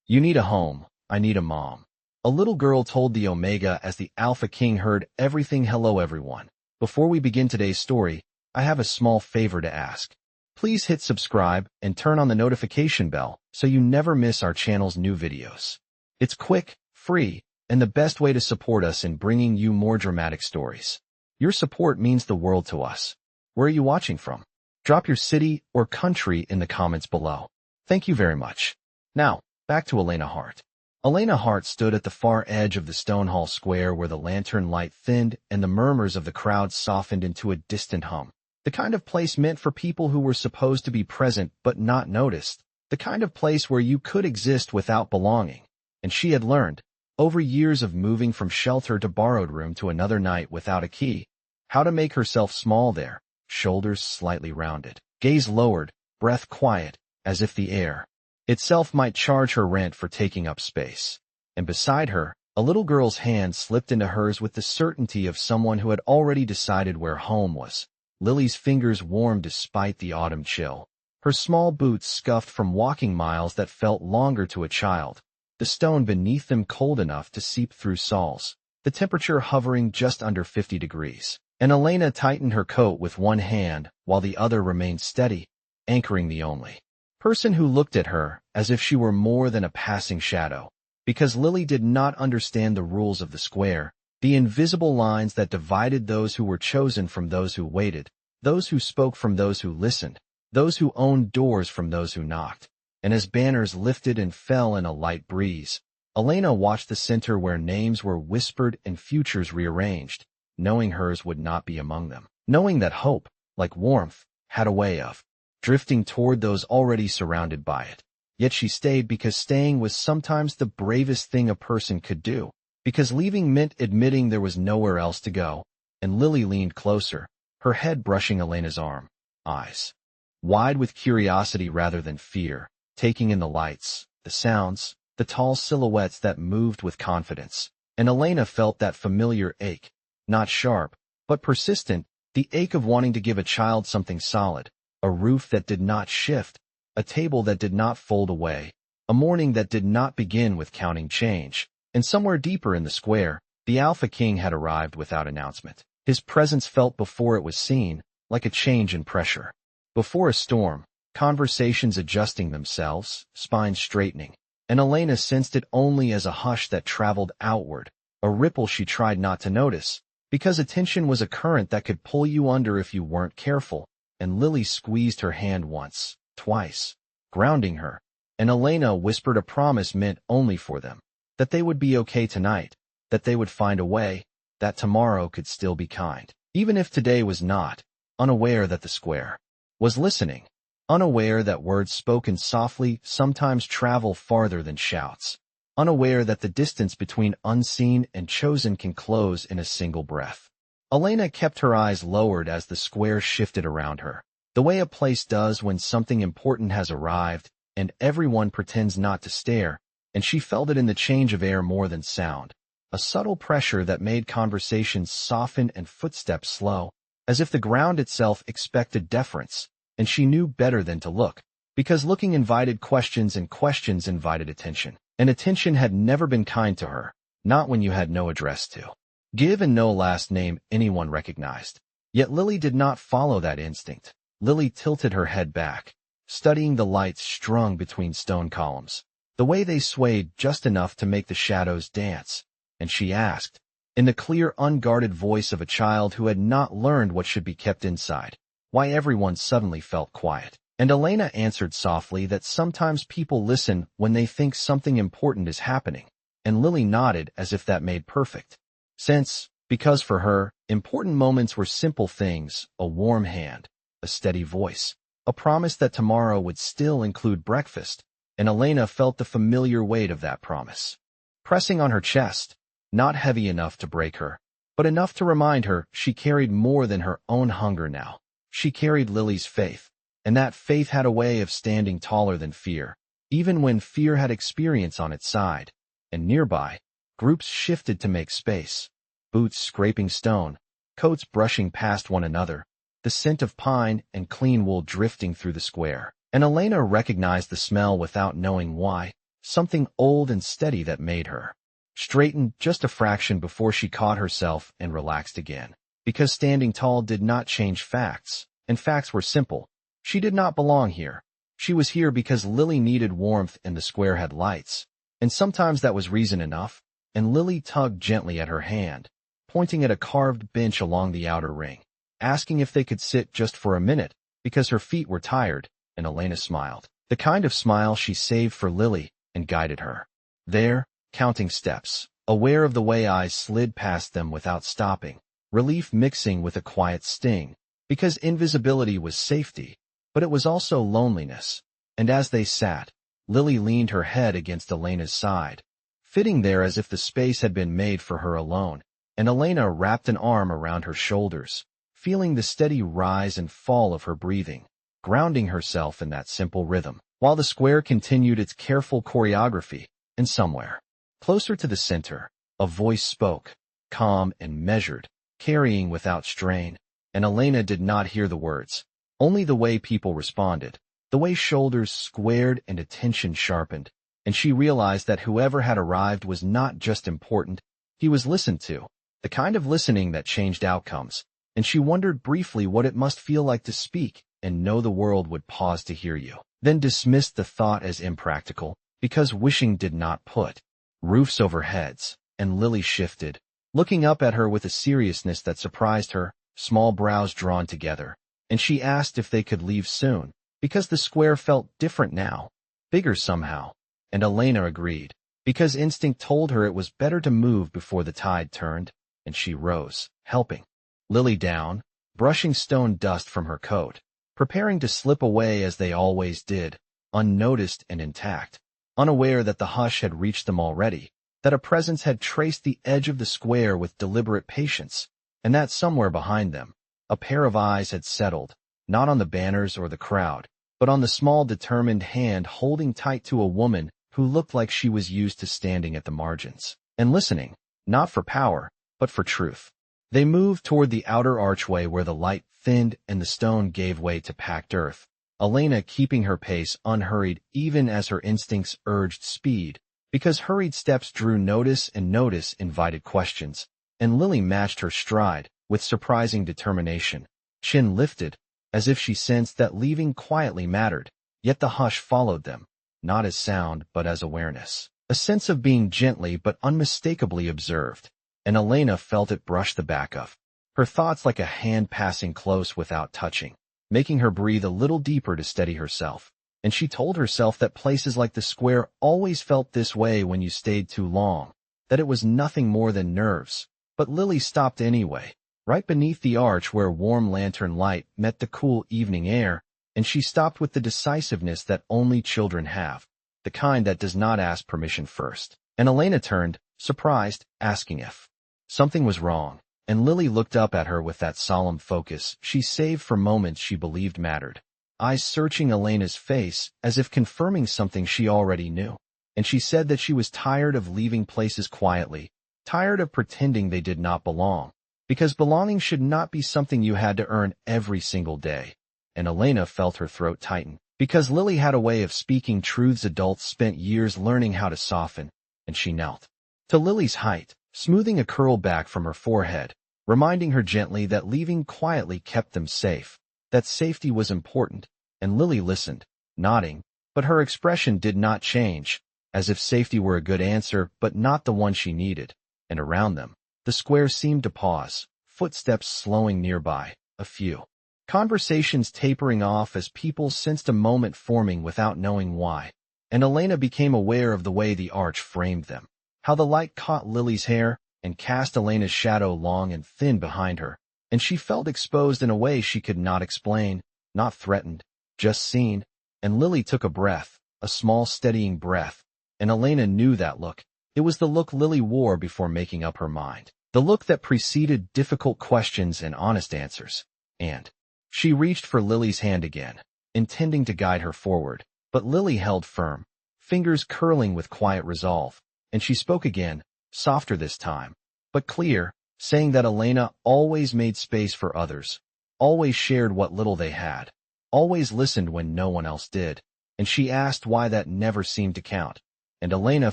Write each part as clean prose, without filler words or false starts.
You need a home. I need a mom. A little girl told the Omega as the Alpha King heard everything. Hello everyone. Before we begin today's story, I have a small favor to ask. Please hit subscribe and turn on the notification bell so you never miss our channel's new videos. It's quick, free, and the best way to support us in bringing you more dramatic stories. Your support means the world to us. Where are you watching from? Drop your city or country in the comments below. Thank you very much. Now, back to Elena Hart. Elena Hart stood at the far edge of the stone hall square where the lantern light thinned and the murmurs of the crowd softened into a distant hum. The kind of place meant for people who were supposed to be present but not noticed. The kind of place where you could exist without belonging. And she had learned, over years of moving from shelter to borrowed room to another night without a key, how to make herself small there, shoulders slightly rounded, gaze lowered, breath quiet, as if the air itself might charge her rent for taking up space. And beside her, a little girl's hand slipped into hers with the certainty of someone who had already decided where home was. Lily's fingers warmed despite the autumn chill. Her small boots scuffed from walking miles that felt longer to a child, the stone beneath them cold enough to seep through soles, the temperature hovering just under 50 degrees. And Elena tightened her coat with one hand while the other remained steady, anchoring the only person who looked at her as if she were more than a passing shadow. Because Lily did not understand the rules of the square, the invisible lines that divided those who were chosen from those who waited, those who spoke from those who listened, those who owned doors from those who knocked. And as banners lifted and fell in a light breeze, Elena watched the center where names were whispered and futures rearranged, knowing hers would not be among them, knowing that hope, like warmth, had a way of drifting toward those already surrounded by it. Yet she stayed because staying was sometimes the bravest thing a person could do, because leaving meant admitting there was nowhere else to go. And Lily leaned closer, her head brushing Elena's arm, eyes wide with curiosity rather than fear, taking in the lights, the sounds, the tall silhouettes that moved with confidence. And Elena felt that familiar ache, not sharp, but persistent, the ache of wanting to give a child something solid, a roof that did not shift, a table that did not fold away, a morning that did not begin with counting change. And somewhere deeper in the square, the Alpha King had arrived without announcement. His presence felt before it was seen, like a change in pressure. Before a storm, conversations adjusting themselves, spines straightening. And Elena sensed it only as a hush that traveled outward, a ripple she tried not to notice, because attention was a current that could pull you under if you weren't careful. And Lily squeezed her hand once, twice, grounding her. And Elena whispered a promise meant only for them, that they would be okay tonight, that they would find a way, that tomorrow could still be kind. Even if today was not, unaware that the square was listening, unaware that words spoken softly sometimes travel farther than shouts, unaware that the distance between unseen and chosen can close in a single breath. Elena kept her eyes lowered as the square shifted around her, the way a place does when something important has arrived, and everyone pretends not to stare, and she felt it in the change of air more than sound, a subtle pressure that made conversations soften and footsteps slow, as if the ground itself expected deference, and she knew better than to look, because looking invited questions and questions invited attention, and attention had never been kind to her, not when you had no address to give and no last name anyone recognized. Yet Lily did not follow that instinct. Lily tilted her head back, studying the lights strung between stone columns, the way they swayed just enough to make the shadows dance, and she asked, in the clear, unguarded voice of a child who had not learned what should be kept inside, why everyone suddenly felt quiet. And Elena answered softly that sometimes people listen when they think something important is happening, and Lily nodded as if that made perfect sense, because for her, important moments were simple things, a warm hand, a steady voice, a promise that tomorrow would still include breakfast, and Elena felt the familiar weight of that promise pressing on her chest, not heavy enough to break her, but enough to remind her she carried more than her own hunger now. She carried Lily's faith, and that faith had a way of standing taller than fear, even when fear had experience on its side. And nearby, groups shifted to make space, boots scraping stone, coats brushing past one another, the scent of pine and clean wool drifting through the square. And Elena recognized the smell without knowing why, something old and steady that made her straighten just a fraction before she caught herself and relaxed again. Because standing tall did not change facts, and facts were simple. She did not belong here. She was here because Lily needed warmth and the square had lights. And sometimes that was reason enough, and Lily tugged gently at her hand, pointing at a carved bench along the outer ring, asking if they could sit just for a minute, because her feet were tired, and Elena smiled. The kind of smile she saved for Lily and guided her. There, counting steps, aware of the way eyes slid past them without stopping, relief mixing with a quiet sting, because invisibility was safety, but it was also loneliness. And as they sat, Lily leaned her head against Elena's side, fitting there as if the space had been made for her alone, and Elena wrapped an arm around her shoulders, feeling the steady rise and fall of her breathing, grounding herself in that simple rhythm, while the square continued its careful choreography. And somewhere, closer to the center, a voice spoke, calm and measured, carrying without strain, and Elena did not hear the words, only the way people responded, the way shoulders squared and attention sharpened, and she realized that whoever had arrived was not just important, he was listened to, the kind of listening that changed outcomes, and she wondered briefly what it must feel like to speak and know the world would pause to hear you, then dismissed the thought as impractical, because wishing did not put roofs over heads, and Lily shifted, looking up at her with a seriousness that surprised her, small brows drawn together, and she asked if they could leave soon, because the square felt different now, bigger somehow, and Elena agreed, because instinct told her it was better to move before the tide turned, and she rose, helping Lily down, brushing stone dust from her coat, preparing to slip away as they always did, unnoticed and intact, unaware that the hush had reached them already, that a presence had traced the edge of the square with deliberate patience, and that somewhere behind them, a pair of eyes had settled, not on the banners or the crowd, but on the small determined hand holding tight to a woman who looked like she was used to standing at the margins, and listening, not for power, but for truth. They moved toward the outer archway where the light thinned and the stone gave way to packed earth, Elena keeping her pace unhurried even as her instincts urged speed, because hurried steps drew notice and notice invited questions, and Lily matched her stride with surprising determination, chin lifted, as if she sensed that leaving quietly mattered, yet the hush followed them, not as sound but as awareness, a sense of being gently but unmistakably observed, and Elena felt it brush the back of her thoughts like a hand passing close without touching, making her breathe a little deeper to steady herself, and she told herself that places like the square always felt this way when you stayed too long, that it was nothing more than nerves. But Lily stopped anyway, right beneath the arch where warm lantern light met the cool evening air, and she stopped with the decisiveness that only children have, the kind that does not ask permission first. And Elena turned, surprised, asking if something was wrong, and Lily looked up at her with that solemn focus she saved for moments she believed mattered, eyes searching Elena's face as if confirming something she already knew. And she said that she was tired of leaving places quietly, tired of pretending they did not belong, because belonging should not be something you had to earn every single day. And Elena felt her throat tighten, because Lily had a way of speaking truths adults spent years learning how to soften, and she knelt to Lily's height, smoothing a curl back from her forehead, reminding her gently that leaving quietly kept them safe, that safety was important, and Lily listened, nodding, but her expression did not change, as if safety were a good answer but not the one she needed. And around them, the square seemed to pause, footsteps slowing nearby, a few conversations tapering off as people sensed a moment forming without knowing why, and Elena became aware of the way the arch framed them, how the light caught Lily's hair and cast Elena's shadow long and thin behind her, and she felt exposed in a way she could not explain, not threatened, just seen, and Lily took a breath, a small steadying breath, and Elena knew that look. It was the look Lily wore before making up her mind, the look that preceded difficult questions and honest answers, and she reached for Lily's hand again, intending to guide her forward, but Lily held firm, fingers curling with quiet resolve, and she spoke again, softer this time, but clear, saying that Elena always made space for others, always shared what little they had, always listened when no one else did, and she asked why that never seemed to count. and Elena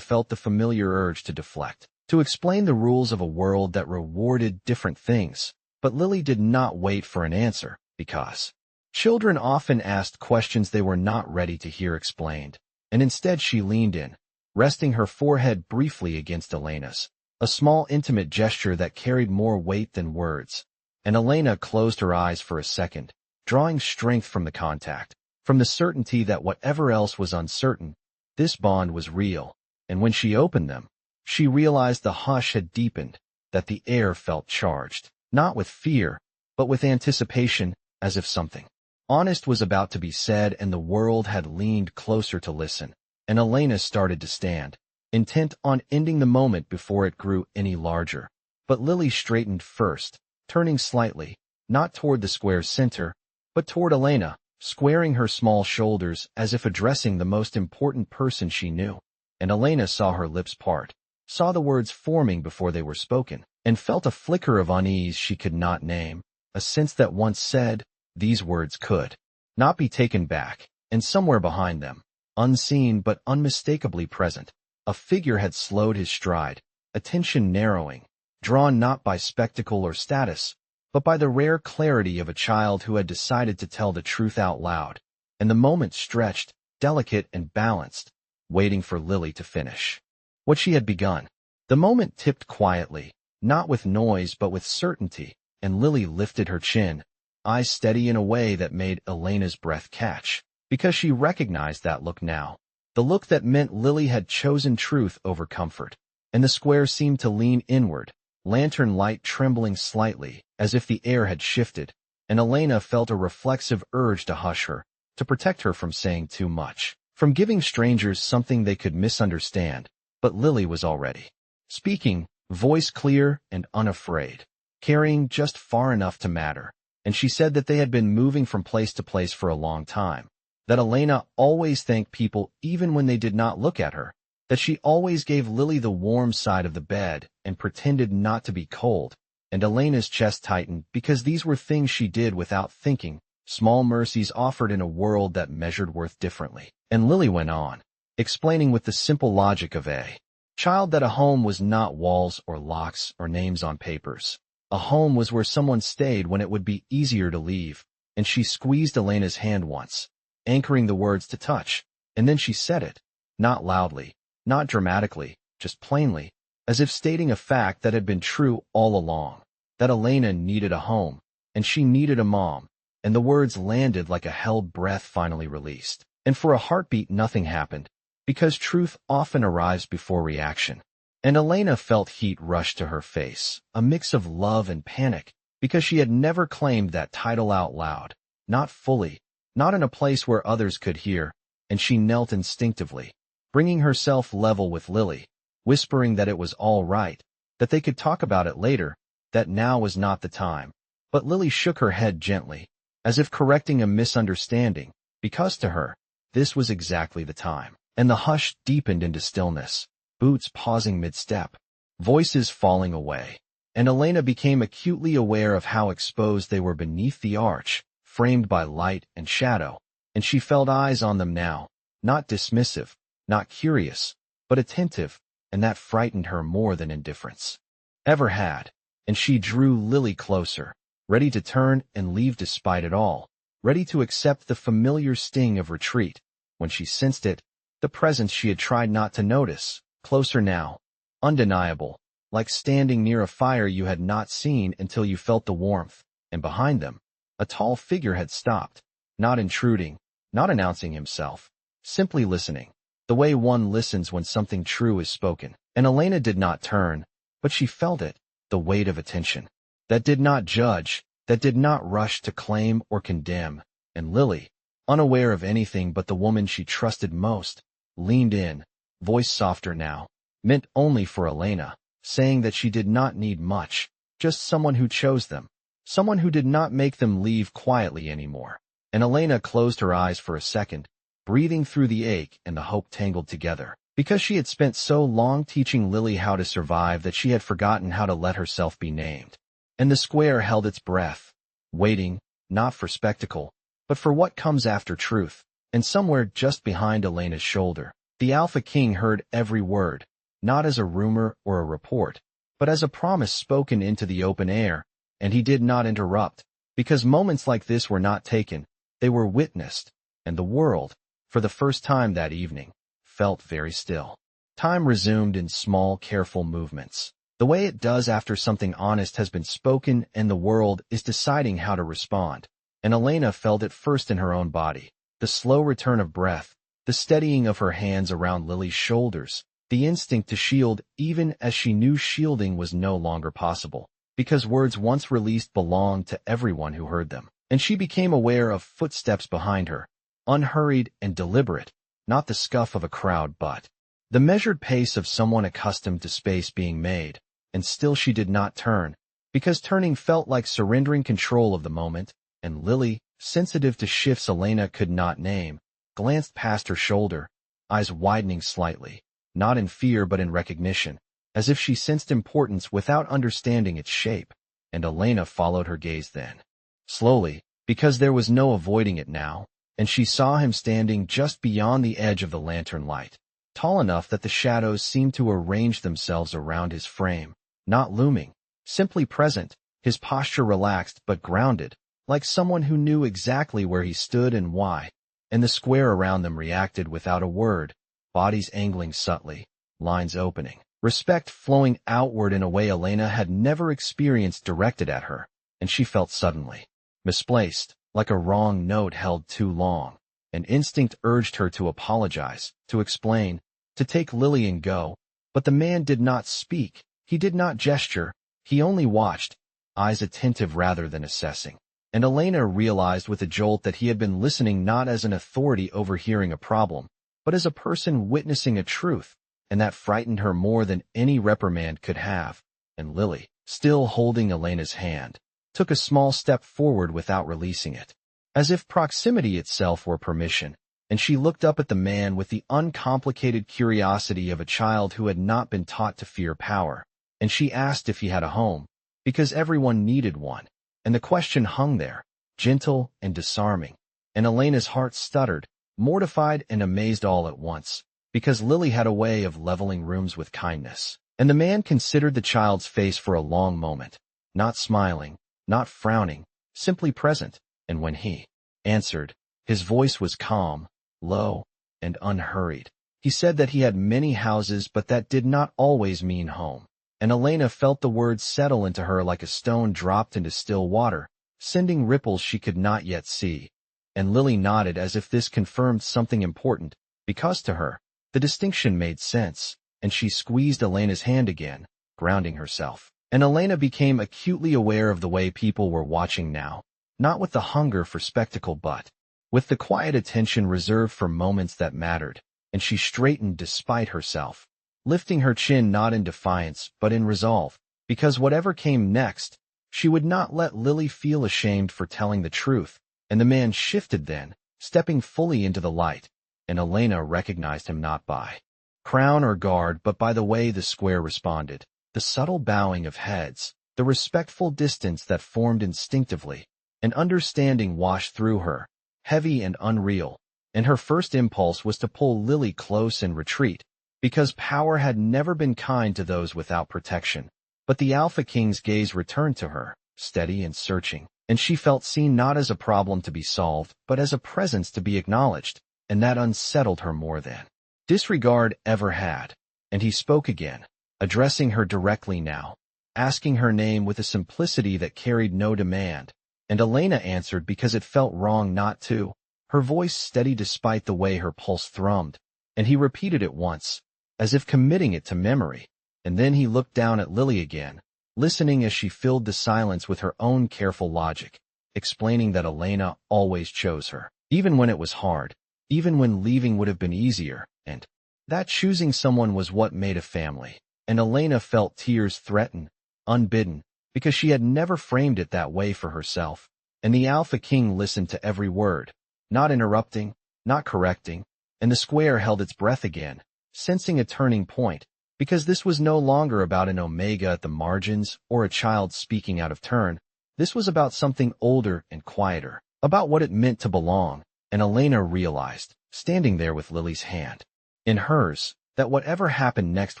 felt the familiar urge to deflect, to explain the rules of a world that rewarded different things. But Lily did not wait for an answer, because children often asked questions they were not ready to hear explained, and instead she leaned in, resting her forehead briefly against Elena's, a small intimate gesture that carried more weight than words. And Elena closed her eyes for a second, drawing strength from the contact, from the certainty that whatever else was uncertain, this bond was real. And when she opened them, she realized the hush had deepened, that the air felt charged, not with fear, but with anticipation, as if something honest was about to be said, and the world had leaned closer to listen. And Elena started to stand, intent on ending the moment before it grew any larger. But Lily straightened first, turning slightly, not toward the square's center, but toward Elena, squaring her small shoulders as if addressing the most important person she knew. And Elena saw her lips part, saw the words forming before they were spoken, and felt a flicker of unease she could not name, a sense that once said, these words could not be taken back. And somewhere behind them, unseen but unmistakably present, a figure had slowed his stride, attention narrowing, drawn not by spectacle or status, but by the rare clarity of a child who had decided to tell the truth out loud. And the moment stretched, delicate and balanced, waiting for Lily to finish what she had begun. The moment tipped quietly, not with noise but with certainty, and Lily lifted her chin, eyes steady in a way that made Elena's breath catch, because she recognized that look now, the look that meant Lily had chosen truth over comfort. And the square seemed to lean inward, lantern light trembling slightly, as if the air had shifted, and Elena felt a reflexive urge to hush her, to protect her from saying too much, from giving strangers something they could misunderstand. But Lily was already speaking, voice clear and unafraid, carrying just far enough to matter. And she said that they had been moving from place to place for a long time, that Elena always thanked people even when they did not look at her, that she always gave Lily the warm side of the bed and pretended not to be cold. And Elena's chest tightened, because these were things she did without thinking, small mercies offered in a world that measured worth differently. And Lily went on, explaining with the simple logic of a child that a home was not walls or locks or names on papers. A home was where someone stayed when it would be easier to leave. And she squeezed Elena's hand once, anchoring the words to touch, and then she said it, not loudly, not dramatically, just plainly, as if stating a fact that had been true all along, that Elena needed a home, and she needed a mom. And the words landed like a held breath finally released. And for a heartbeat nothing happened, because truth often arrives before reaction. And Elena felt heat rush to her face, a mix of love and panic, because she had never claimed that title out loud, not fully, not in a place where others could hear. And she knelt instinctively, bringing herself level with Lily, whispering that it was all right, that they could talk about it later, that now was not the time. But Lily shook her head gently, as if correcting a misunderstanding, because to her, this was exactly the time. And the hush deepened into stillness, boots pausing mid-step, voices falling away. And Elena became acutely aware of how exposed they were beneath the arch, framed by light and shadow. And she felt eyes on them now, not dismissive, not curious, but attentive, and that frightened her more than indifference ever had. And she drew Lily closer, ready to turn and leave despite it all, ready to accept the familiar sting of retreat, when she sensed it, the presence she had tried not to notice, closer now, undeniable, like standing near a fire you had not seen until you felt the warmth. And behind them, a tall figure had stopped, not intruding, not announcing himself, simply listening, the way one listens when something true is spoken. And Elena did not turn, but she felt it, the weight of attention, that did not judge, that did not rush to claim or condemn. And Lily, unaware of anything but the woman she trusted most, leaned in, voice softer now, meant only for Elena, saying that she did not need much, just someone who chose them, someone who did not make them leave quietly anymore. And Elena closed her eyes for a second, breathing through the ache and the hope tangled together, because she had spent so long teaching Lily how to survive that she had forgotten how to let herself be named. And the square held its breath, waiting, not for spectacle, but for what comes after truth. And somewhere just behind Elena's shoulder, The Alpha King heard every word, not as a rumor or a report, but as a promise spoken into the open air, and he did not interrupt, because moments like this were not taken, they were witnessed, and the world, for the first time that evening, felt very still. Time resumed in small, careful movements, the way it does after something honest has been spoken and the world is deciding how to respond. And Elena felt it first in her own body, the slow return of breath, the steadying of her hands around Lily's shoulders, the instinct to shield even as she knew shielding was no longer possible, because words once released belonged to everyone who heard them. And she became aware of footsteps behind her, unhurried and deliberate, not the scuff of a crowd but the measured pace of someone accustomed to space being made. And still she did not turn, because turning felt like surrendering control of the moment, and Lily, sensitive to shifts Elena could not name, glanced past her shoulder, eyes widening slightly, not in fear but in recognition, as if she sensed importance without understanding its shape, and Elena followed her gaze then. Slowly, because there was no avoiding it now, and she saw him standing just beyond the edge of the lantern light, tall enough that the shadows seemed to arrange themselves around his frame, not looming, simply present, his posture relaxed but grounded, like someone who knew exactly where he stood and why, and the square around them reacted without a word, bodies angling subtly, lines opening, respect flowing outward in a way Elena had never experienced directed at her, and she felt suddenly misplaced, like a wrong note held too long. An instinct urged her to apologize, to explain, to take Lily and go, but the man did not speak, he did not gesture, he only watched, eyes attentive rather than assessing. And Elena realized with a jolt that he had been listening not as an authority overhearing a problem, but as a person witnessing a truth, and that frightened her more than any reprimand could have. And Lily, still holding Elena's hand, took a small step forward without releasing it, as if proximity itself were permission, and she looked up at the man with the uncomplicated curiosity of a child who had not been taught to fear power, and she asked if he had a home, because everyone needed one. And the question hung there, gentle and disarming, and Elena's heart stuttered, mortified and amazed all at once, because Lily had a way of leveling rooms with kindness. And the man considered the child's face for a long moment, not smiling, not frowning, simply present, and when he answered, his voice was calm, low, and unhurried. He said that he had many houses but that did not always mean home. And Elena felt the words settle into her like a stone dropped into still water, sending ripples she could not yet see. And Lily nodded as if this confirmed something important, because to her, the distinction made sense, and she squeezed Elena's hand again, grounding herself. And Elena became acutely aware of the way people were watching now, not with the hunger for spectacle but with the quiet attention reserved for moments that mattered, and she straightened despite herself, lifting her chin not in defiance but in resolve, because whatever came next, she would not let Lily feel ashamed for telling the truth. And the man shifted then, stepping fully into the light, and Elena recognized him not by crown or guard but by the way the square responded, the subtle bowing of heads, the respectful distance that formed instinctively. An understanding washed through her, heavy and unreal, and her first impulse was to pull Lily close and retreat, because power had never been kind to those without protection. But the Alpha King's gaze returned to her, steady and searching, and she felt seen not as a problem to be solved, but as a presence to be acknowledged, and that unsettled her more than disregard ever had. And he spoke again, addressing her directly now, asking her name with a simplicity that carried no demand, and Elena answered because it felt wrong not to, her voice steady despite the way her pulse thrummed, and he repeated it once, as if committing it to memory, and then he looked down at Lily again, listening as she filled the silence with her own careful logic, explaining that Elena always chose her, even when it was hard, even when leaving would have been easier, and that choosing someone was what made a family. And Elena felt tears threaten, unbidden, because she had never framed it that way for herself. And the Alpha King listened to every word, not interrupting, not correcting, and the square held its breath again, sensing a turning point, because this was no longer about an omega at the margins or a child speaking out of turn. This was about something older and quieter, about what it meant to belong. And Elena realized, standing there with Lily's hand, In hers, that whatever happened next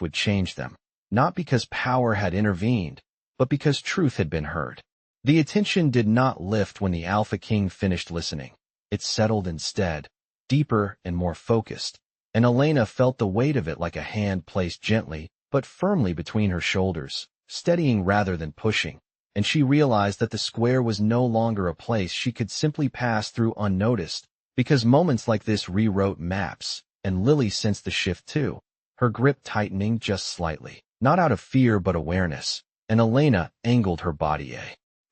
would change them, not because power had intervened, but because truth had been heard. The attention did not lift when the Alpha King finished listening. It settled instead, deeper and more focused, and Elena felt the weight of it like a hand placed gently but firmly between her shoulders, steadying rather than pushing, and she realized that the square was no longer a place she could simply pass through unnoticed, because moments like this rewrote maps, and Lily sensed the shift too, her grip tightening just slightly, not out of fear but awareness, and Elena angled her body a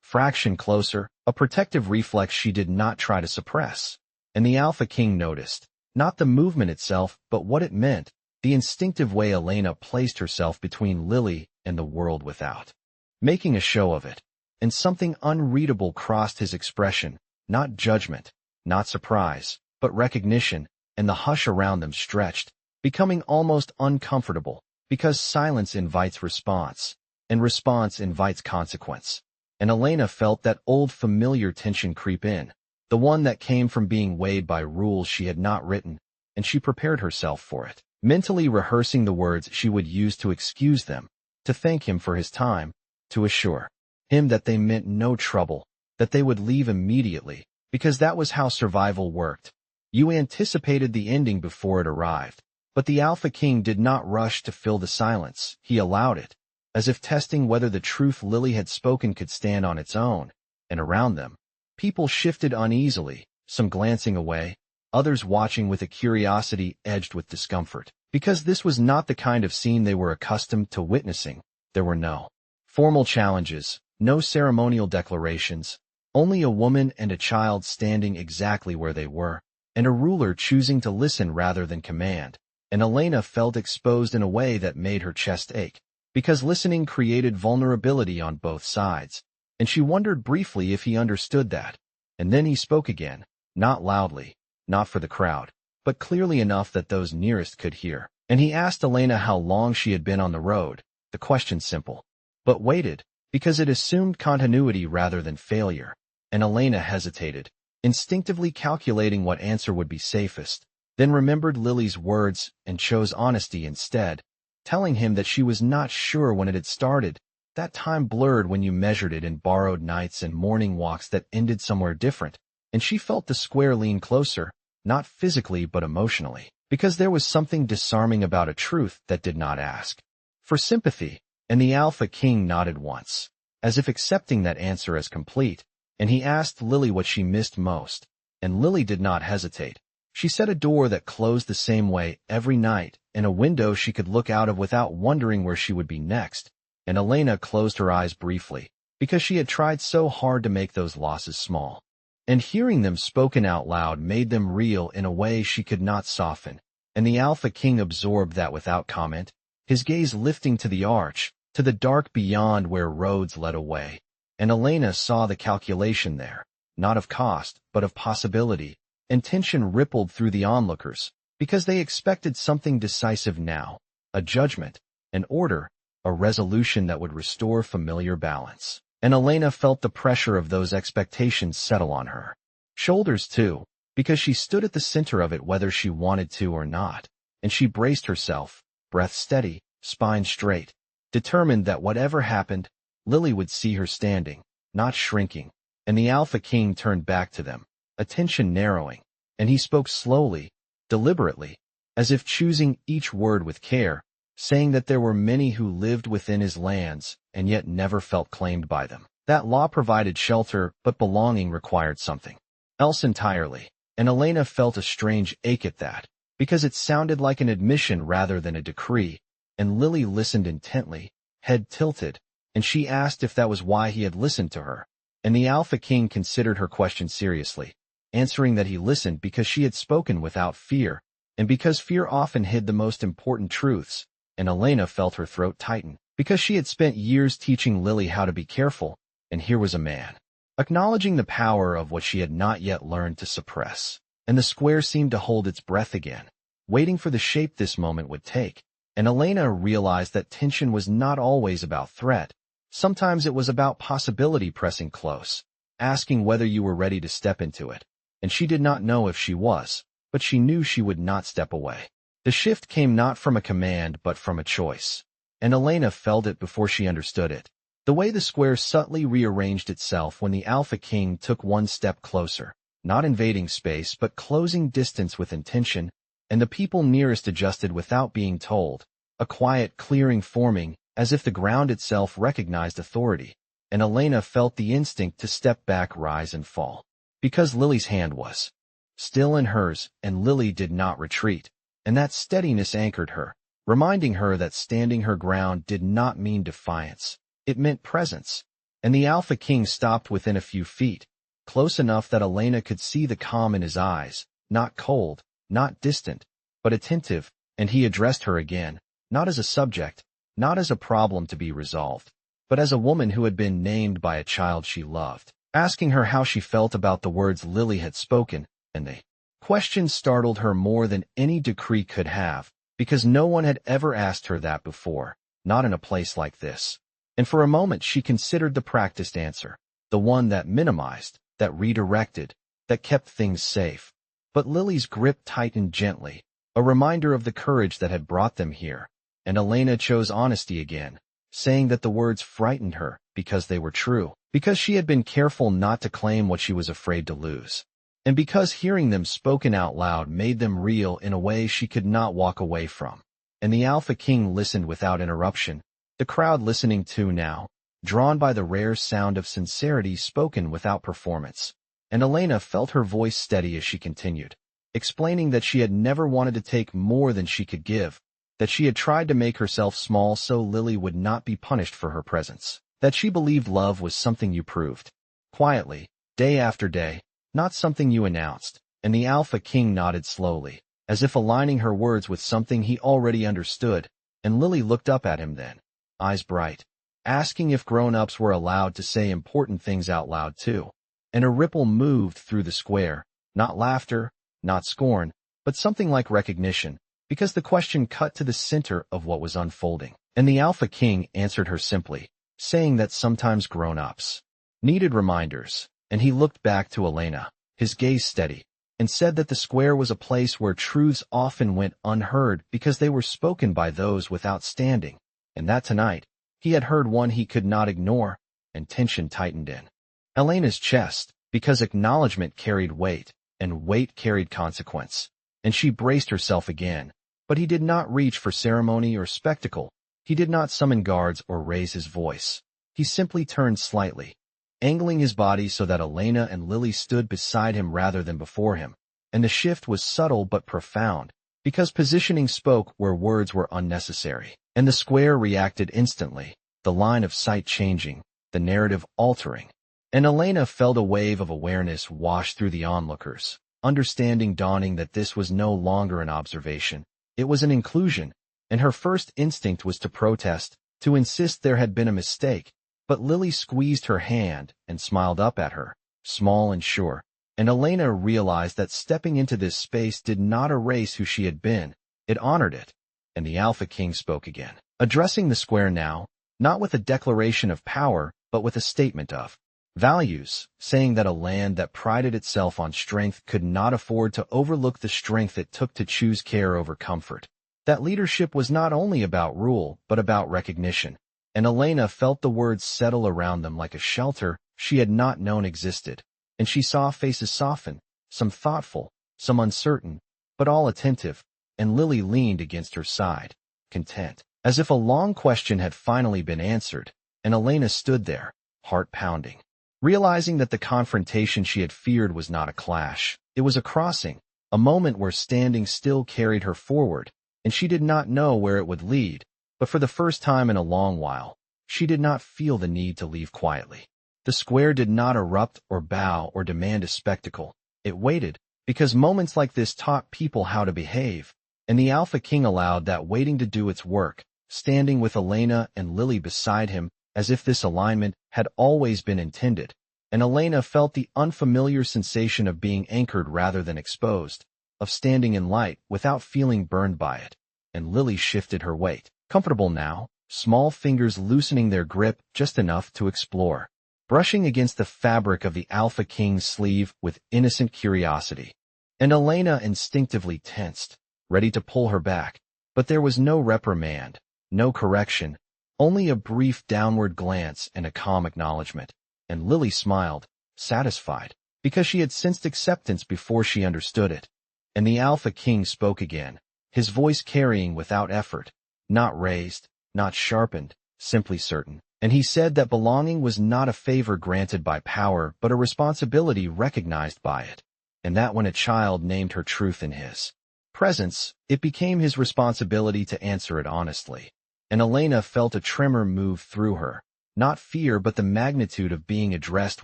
fraction closer, a protective reflex she did not try to suppress. And the Alpha King noticed, not the movement itself, but what it meant, the instinctive way Elena placed herself between Lily and the world without, making a show of it. And something unreadable crossed his expression, not judgment, not surprise, but recognition, and the hush around them stretched, becoming almost uncomfortable, because silence invites response, and response invites consequence. And Elena felt that old familiar tension creep in, the one that came from being weighed by rules she had not written, and she prepared herself for it, mentally rehearsing the words she would use to excuse them, to thank him for his time, to assure him that they meant no trouble, that they would leave immediately, because that was how survival worked. You anticipated the ending before it arrived, but the Alpha King did not rush to fill the silence, he allowed it, as if testing whether the truth Lily had spoken could stand on its own, and around them, people shifted uneasily, some glancing away, others watching with a curiosity edged with discomfort, because this was not the kind of scene they were accustomed to witnessing. There were no formal challenges, no ceremonial declarations, only a woman and a child standing exactly where they were, and a ruler choosing to listen rather than command, and Elena felt exposed in a way that made her chest ache, because listening created vulnerability on both sides, and she wondered briefly if he understood that. And then he spoke again, not loudly, not for the crowd, but clearly enough that those nearest could hear, and he asked Elena how long she had been on the road, the question simple, but weighted, because it assumed continuity rather than failure, and Elena hesitated, instinctively calculating what answer would be safest, then remembered Lily's words and chose honesty instead, telling him that she was not sure when it had started, that time blurred when you measured it in borrowed nights and morning walks that ended somewhere different, and she felt the square lean closer, not physically but emotionally, because there was something disarming about a truth that did not ask for sympathy, and the Alpha King nodded once, as if accepting that answer as complete, and he asked Lily what she missed most, and Lily did not hesitate. She said a door that closed the same way every night, and a window she could look out of without wondering where she would be next, and Elena closed her eyes briefly, because she had tried so hard to make those losses small. And hearing them spoken out loud made them real in a way she could not soften, and the Alpha King absorbed that without comment, his gaze lifting to the arch, to the dark beyond where roads led away, and Elena saw the calculation there, not of cost, but of possibility, and tension rippled through the onlookers, because they expected something decisive now, a judgment, an order, a resolution that would restore familiar balance. And Elena felt the pressure of those expectations settle on her shoulders too, because she stood at the center of it whether she wanted to or not, and she braced herself, breath steady, spine straight, determined that whatever happened, Lily would see her standing, not shrinking, and the Alpha King turned back to them, attention narrowing, and he spoke slowly, deliberately, as if choosing each word with care, saying that there were many who lived within his lands and yet never felt claimed by them. That law provided shelter, but belonging required something else entirely, and Elena felt a strange ache at that, because it sounded like an admission rather than a decree, and Lily listened intently, head tilted, and she asked if that was why he had listened to her, and the Alpha King considered her question seriously, answering that he listened because she had spoken without fear, and because fear often hid the most important truths, and Elena felt her throat tighten, because she had spent years teaching Lily how to be careful, and here was a man acknowledging the power of what she had not yet learned to suppress, and the square seemed to hold its breath again, waiting for the shape this moment would take, and Elena realized that tension was not always about threat. Sometimes it was about possibility pressing close, asking whether you were ready to step into it, and she did not know if she was, but she knew she would not step away. The shift came not from a command but from a choice. And Elena felt it before she understood it. The way the square subtly rearranged itself when the Alpha King took one step closer, not invading space but closing distance with intention, and the people nearest adjusted without being told, a quiet clearing forming as if the ground itself recognized authority, and Elena felt the instinct to step back, rise and fall. Because Lily's hand was still in hers, and Lily did not retreat, and that steadiness anchored her, reminding her that standing her ground did not mean defiance. It meant presence. And the Alpha King stopped within a few feet, close enough that Elena could see the calm in his eyes, not cold, not distant, but attentive, and he addressed her again, not as a subject, not as a problem to be resolved, but as a woman who had been named by a child she loved, asking her how she felt about the words Lily had spoken, and the question startled her more than any decree could have, because no one had ever asked her that before, not in a place like this. And for a moment she considered the practiced answer, the one that minimized, that redirected, that kept things safe. But Lily's grip tightened gently, a reminder of the courage that had brought them here, and Elena chose honesty again, saying that the words frightened her because they were true, because she had been careful not to claim what she was afraid to lose, and because hearing them spoken out loud made them real in a way she could not walk away from. And the Alpha King listened without interruption, the crowd listening too now, drawn by the rare sound of sincerity spoken without performance. And Elena felt her voice steady as she continued, explaining that she had never wanted to take more than she could give, that she had tried to make herself small so Lily would not be punished for her presence, that she believed love was something you proved, quietly, day after day, not something you announced. And the Alpha King nodded slowly, as if aligning her words with something he already understood, and Lily looked up at him then, eyes bright, asking if grown-ups were allowed to say important things out loud too. And a ripple moved through the square, not laughter, not scorn, but something like recognition, because the question cut to the center of what was unfolding. And the Alpha King answered her simply, saying that sometimes grown-ups needed reminders, and he looked back to Elena, his gaze steady, and said that the square was a place where truths often went unheard because they were spoken by those without standing, and that tonight, he had heard one he could not ignore, and tension tightened in Elena's chest, because acknowledgement carried weight, and weight carried consequence, and she braced herself again. But he did not reach for ceremony or spectacle, he did not summon guards or raise his voice. He simply turned slightly, angling his body so that Elena and Lily stood beside him rather than before him, and the shift was subtle but profound, because positioning spoke where words were unnecessary. And the square reacted instantly, the line of sight changing, the narrative altering. And Elena felt a wave of awareness wash through the onlookers, understanding dawning that this was no longer an observation, it was an inclusion, and her first instinct was to protest, to insist there had been a mistake. But Lily squeezed her hand and smiled up at her, small and sure, and Elena realized that stepping into this space did not erase who she had been, it honored it. And the Alpha King spoke again, addressing the square now, not with a declaration of power, but with a statement of values, saying that a land that prided itself on strength could not afford to overlook the strength it took to choose care over comfort. That leadership was not only about rule, but about recognition. And Elena felt the words settle around them like a shelter she had not known existed, and she saw faces soften, some thoughtful, some uncertain, but all attentive, and Lily leaned against her side, content, as if a long question had finally been answered, and Elena stood there, heart pounding, realizing that the confrontation she had feared was not a clash, it was a crossing, a moment where standing still carried her forward, and she did not know where it would lead. But for the first time in a long while, she did not feel the need to leave quietly. The square did not erupt or bow or demand a spectacle. It waited, because moments like this taught people how to behave, and the Alpha King allowed that waiting to do its work, standing with Elena and Lily beside him, as if this alignment had always been intended. And Elena felt the unfamiliar sensation of being anchored rather than exposed, of standing in light without feeling burned by it. And Lily shifted her weight, comfortable now, small fingers loosening their grip just enough to explore, brushing against the fabric of the Alpha King's sleeve with innocent curiosity. And Elena instinctively tensed, ready to pull her back. But there was no reprimand, no correction, only a brief downward glance and a calm acknowledgement. And Lily smiled, satisfied, because she had sensed acceptance before she understood it. And the Alpha King spoke again, his voice carrying without effort, not raised, not sharpened, simply certain. And he said that belonging was not a favor granted by power but a responsibility recognized by it, and that when a child named her truth in his presence, it became his responsibility to answer it honestly. And Elena felt a tremor move through her, not fear but the magnitude of being addressed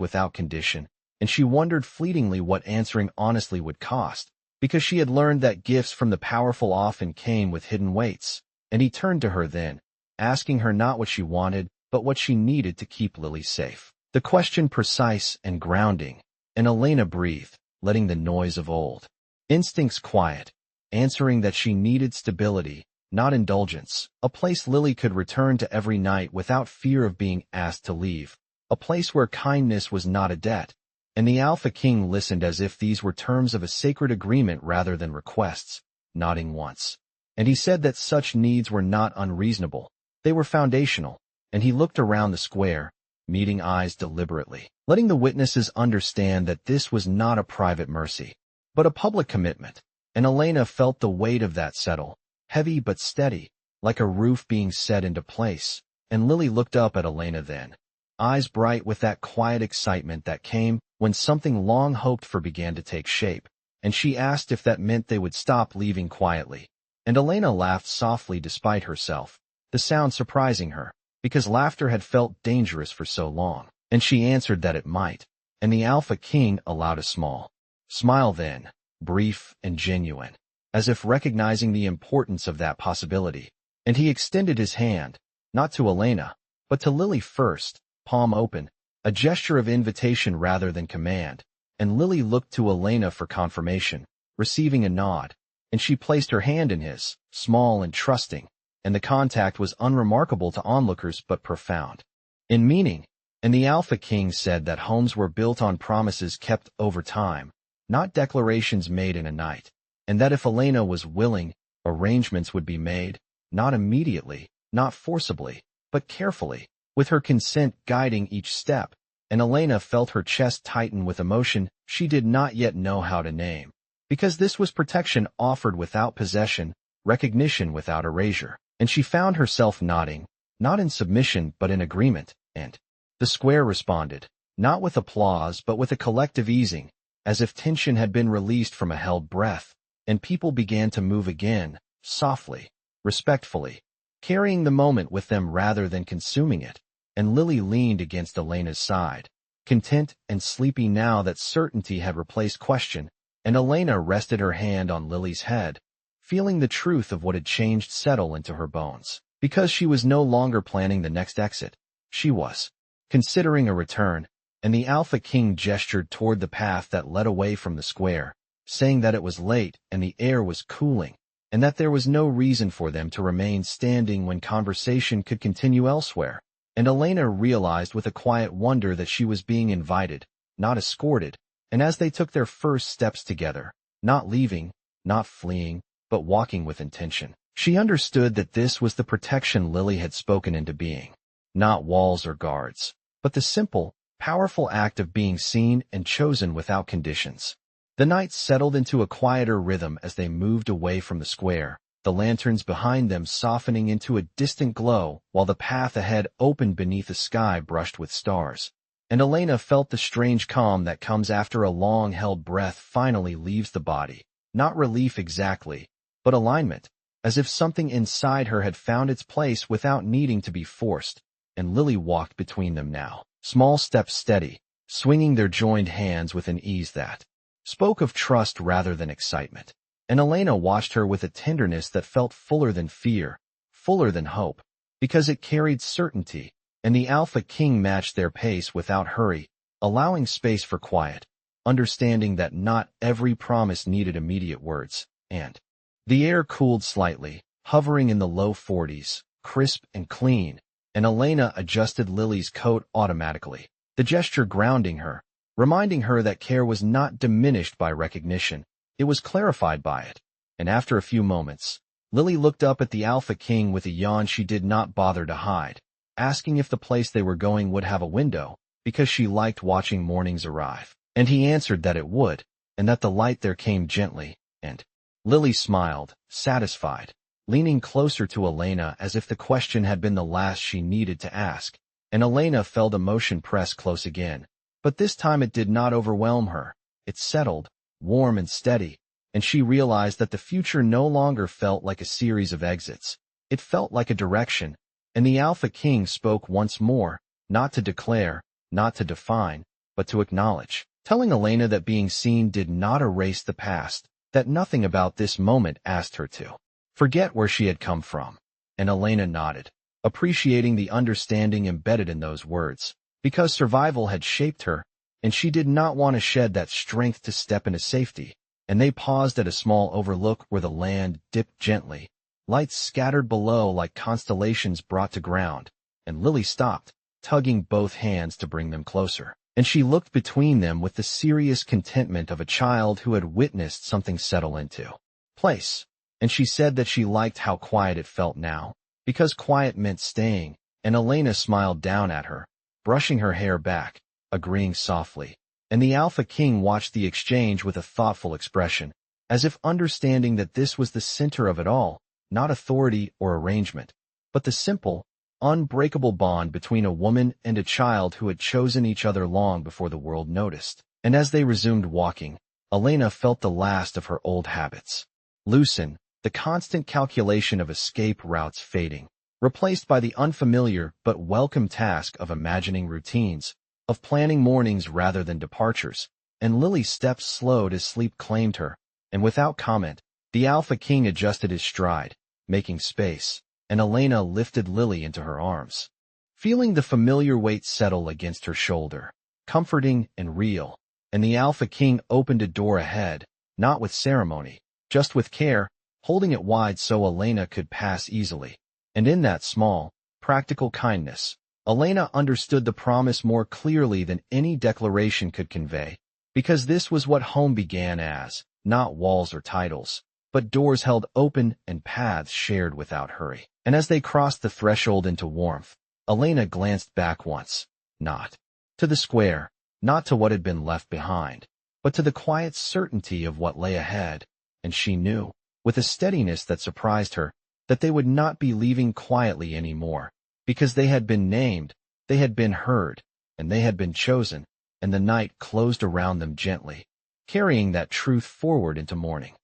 without condition, and she wondered fleetingly what answering honestly would cost, because she had learned that gifts from the powerful often came with hidden weights. And he turned to her then, asking her not what she wanted, but what she needed to keep Lily safe. The question precise and grounding, and Elena breathed, letting the noise of old instincts quiet, answering that she needed stability, not indulgence, a place Lily could return to every night without fear of being asked to leave, a place where kindness was not a debt. And the Alpha King listened as if these were terms of a sacred agreement rather than requests, nodding once. And he said that such needs were not unreasonable, they were foundational. And he looked around the square, meeting eyes deliberately, letting the witnesses understand that this was not a private mercy, but a public commitment. And Elena felt the weight of that settle, heavy but steady, like a roof being set into place. And Lily looked up at Elena then, eyes bright with that quiet excitement that came when something long hoped for began to take shape. And she asked if that meant they would stop leaving quietly. And Elena laughed softly despite herself, the sound surprising her, because laughter had felt dangerous for so long. And she answered that it might. And the Alpha King allowed a small smile then, brief and genuine, as if recognizing the importance of that possibility. And he extended his hand, not to Elena, but to Lily first, palm open, a gesture of invitation rather than command. And Lily looked to Elena for confirmation, receiving a nod, and she placed her hand in his, small and trusting. And the contact was unremarkable to onlookers but profound in meaning. And the Alpha King said that homes were built on promises kept over time, not declarations made in a night, and that if Elena was willing, arrangements would be made, not immediately, not forcibly, but carefully, with her consent guiding each step. And Elena felt her chest tighten with emotion she did not yet know how to name, because this was protection offered without possession, recognition without erasure. And she found herself nodding, not in submission but in agreement, and the square responded, not with applause but with a collective easing, as if tension had been released from a held breath, and people began to move again, softly, respectfully, carrying the moment with them rather than consuming it. And Lily leaned against Elena's side, content and sleepy now that certainty had replaced question, and Elena rested her hand on Lily's head, feeling the truth of what had changed settle into her bones. Because she was no longer planning the next exit, she was considering a return. And the Alpha King gestured toward the path that led away from the square, saying that it was late and the air was cooling, and that there was no reason for them to remain standing when conversation could continue elsewhere. And Elena realized with a quiet wonder that she was being invited, not escorted. And as they took their first steps together, not leaving, not fleeing, but walking with intention, she understood that this was the protection Lily had spoken into being. Not walls or guards, but the simple, powerful act of being seen and chosen without conditions. The night settled into a quieter rhythm as they moved away from the square, the lanterns behind them softening into a distant glow while the path ahead opened beneath a sky brushed with stars. And Elena felt the strange calm that comes after a long-held breath finally leaves the body. Not relief exactly, but alignment, as if something inside her had found its place without needing to be forced. And Lily walked between them now, small steps steady, swinging their joined hands with an ease that spoke of trust rather than excitement. And Elena watched her with a tenderness that felt fuller than fear, fuller than hope, because it carried certainty. And the Alpha King matched their pace without hurry, allowing space for quiet, understanding that not every promise needed immediate words. And the air cooled slightly, hovering in the low 40s, crisp and clean, and Elena adjusted Lily's coat automatically, the gesture grounding her, reminding her that care was not diminished by recognition, it was clarified by it. and after a few moments, Lily looked up at the Alpha King with a yawn she did not bother to hide, asking if the place they were going would have a window, because she liked watching mornings arrive. And he answered that it would, and that the light there came gently, and Lily smiled, satisfied, leaning closer to Elena as if the question had been the last she needed to ask, and Elena felt emotion press close again. But this time it did not overwhelm her. It settled, warm and steady, and she realized that the future no longer felt like a series of exits. It felt like a direction, and the Alpha King spoke once more, not to declare, not to define, but to acknowledge, telling Elena that being seen did not erase the past, that nothing about this moment asked her to forget where she had come from. And Elena nodded, appreciating the understanding embedded in those words, because survival had shaped her, and she did not want to shed that strength to step into safety. And they paused at a small overlook where the land dipped gently, lights scattered below like constellations brought to ground, and Lily stopped, tugging both hands to bring them closer. And she looked between them with the serious contentment of a child who had witnessed something settle into place. And she said that she liked how quiet it felt now, because quiet meant staying, and Elena smiled down at her, brushing her hair back, agreeing softly. And the Alpha King watched the exchange with a thoughtful expression, as if understanding that this was the center of it all, not authority or arrangement, but the simple, unbreakable bond between a woman and a child who had chosen each other long before the world noticed. And as they resumed walking, Elena felt the last of her old habits loosen, the constant calculation of escape routes fading, replaced by the unfamiliar but welcome task of imagining routines, of planning mornings rather than departures. And Lily's steps slowed as sleep claimed her, and without comment, the Alpha King adjusted his stride, making space, and Elena lifted Lily into her arms, feeling the familiar weight settle against her shoulder, comforting and real. And the Alpha King opened a door ahead, not with ceremony, just with care, holding it wide so Elena could pass easily. And in that small, practical kindness, Elena understood the promise more clearly than any declaration could convey, because this was what home began as, not walls or titles, but doors held open and paths shared without hurry. And as they crossed the threshold into warmth, Elena glanced back once, not to the square, not to what had been left behind, but to the quiet certainty of what lay ahead, and she knew, with a steadiness that surprised her, that they would not be leaving quietly anymore, because they had been named, they had been heard, and they had been chosen, and the night closed around them gently, carrying that truth forward into morning.